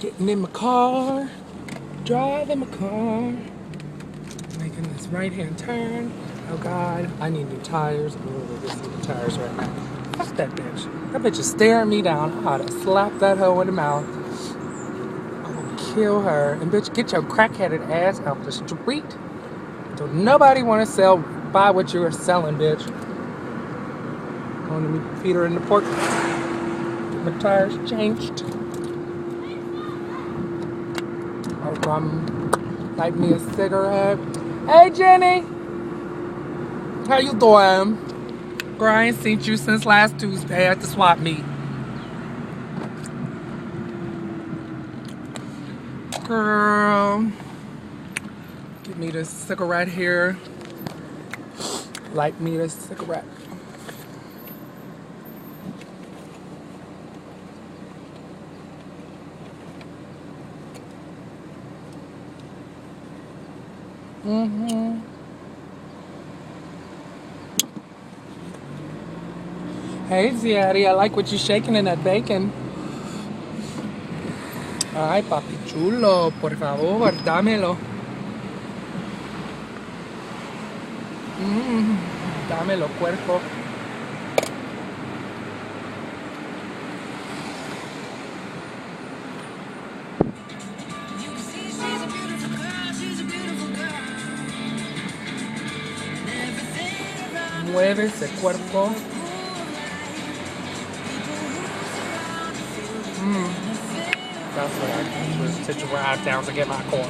Getting in my car, driving my car, making this right-hand turn. Oh God, I need new tires. I'm gonna go get some new tires right now. Fuck that bitch. That bitch is staring me down. I ought to slap that hoe in the mouth. I'm gonna kill her. And bitch, get your crack-headed ass out the street. Don't nobody want to buy what you are selling, bitch. Going to meet Peter in the port. Get my tires changed. I'll come light me a cigarette. Hey, Jenny. How you doing? Girl, I ain't seen you since last Tuesday at the swap meet. Girl. Give me this cigarette here. Light me this cigarette. Mm-hmm. Hey, Ziadi, I like what you're shaking in that bacon. Ay, papi chulo, por favor, dámelo. Dámelo, cuerpo. Mueve ese cuerpo. That's what I do. Sit you right down to get my car.